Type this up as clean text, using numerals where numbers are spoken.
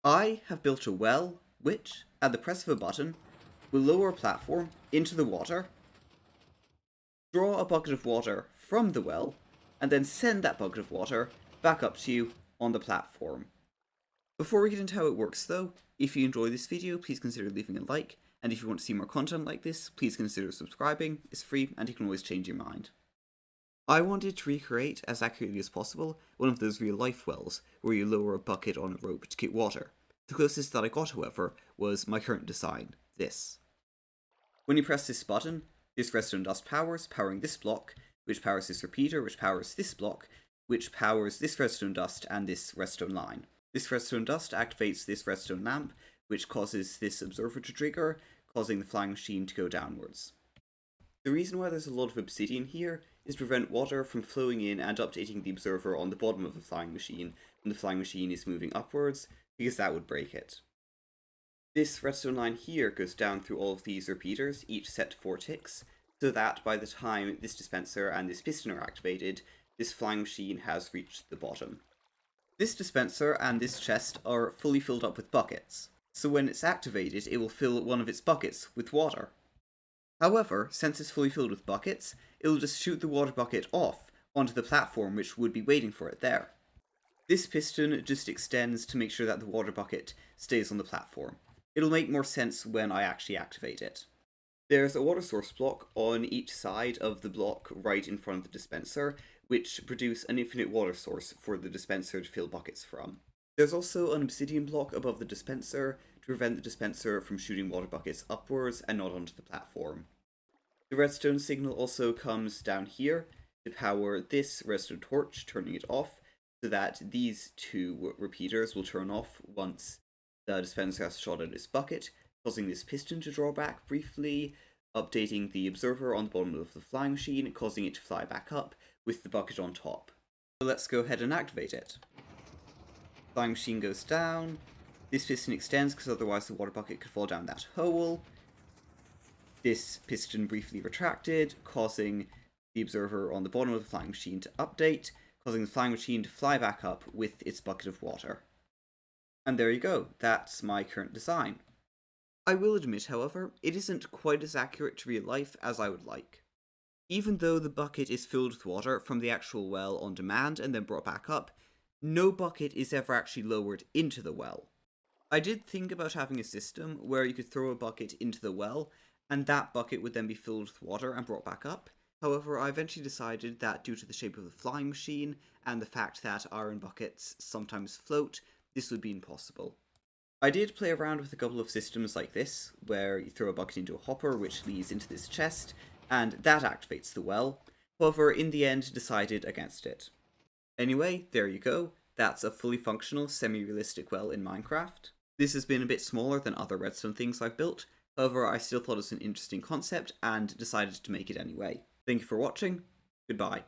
I have built a well which, at the press of a button, will lower a platform into the water, draw a bucket of water from the well, and then send that bucket of water back up to you on the platform. Before we get into how it works though, if you enjoy this video, please consider leaving a like, and if you want to see more content like this, please consider subscribing. It's free and you can always change your mind. I wanted to recreate, as accurately as possible, one of those real life wells, where you lower a bucket on a rope to get water. The closest that I got, however, was my current design, this. When you press this button, this redstone dust powers, powering this block, which powers this repeater, which powers this block, which powers this redstone dust and this redstone line. This redstone dust activates this redstone lamp, which causes this observer to trigger, causing the flying machine to go downwards. The reason why there's a lot of obsidian here is to prevent water from flowing in and updating the observer on the bottom of the flying machine when the flying machine is moving upwards, because that would break it. This redstone line here goes down through all of these repeaters, each set to 4 ticks, so that by the time this dispenser and this piston are activated, this flying machine has reached the bottom. This dispenser and this chest are fully filled up with buckets, so when it's activated it will fill one of its buckets with water. However, since it's fully filled with buckets, it'll just shoot the water bucket off onto the platform which would be waiting for it there. This piston just extends to make sure that the water bucket stays on the platform. It'll make more sense when I actually activate it. There's a water source block on each side of the block right in front of the dispenser, which produce an infinite water source for the dispenser to fill buckets from. There's also an obsidian block above the dispenser to prevent the dispenser from shooting water buckets upwards and not onto the platform. The redstone signal also comes down here to power this redstone torch, turning it off, so that these two repeaters will turn off once the dispenser has shot at its bucket, causing this piston to draw back briefly, updating the observer on the bottom of the flying machine, causing it to fly back up with the bucket on top. So let's go ahead and activate it. Flying machine goes down, this piston extends because otherwise the water bucket could fall down that hole. This piston briefly retracted, causing the observer on the bottom of the flying machine to update, causing the flying machine to fly back up with its bucket of water. And there you go, that's my current design. I will admit, however, it isn't quite as accurate to real life as I would like. Even though the bucket is filled with water from the actual well on demand and then brought back up, no bucket is ever actually lowered into the well. I did think about having a system where you could throw a bucket into the well, and that bucket would then be filled with water and brought back up. However, I eventually decided that due to the shape of the flying machine, and the fact that iron buckets sometimes float, this would be impossible. I did play around with a couple of systems like this, where you throw a bucket into a hopper which leads into this chest, and that activates the well. However, in the end, decided against it. Anyway, there you go. That's a fully functional, semi-realistic well in Minecraft. This has been a bit smaller than other redstone things I've built, however I still thought it was an interesting concept and decided to make it anyway. Thank you for watching, goodbye.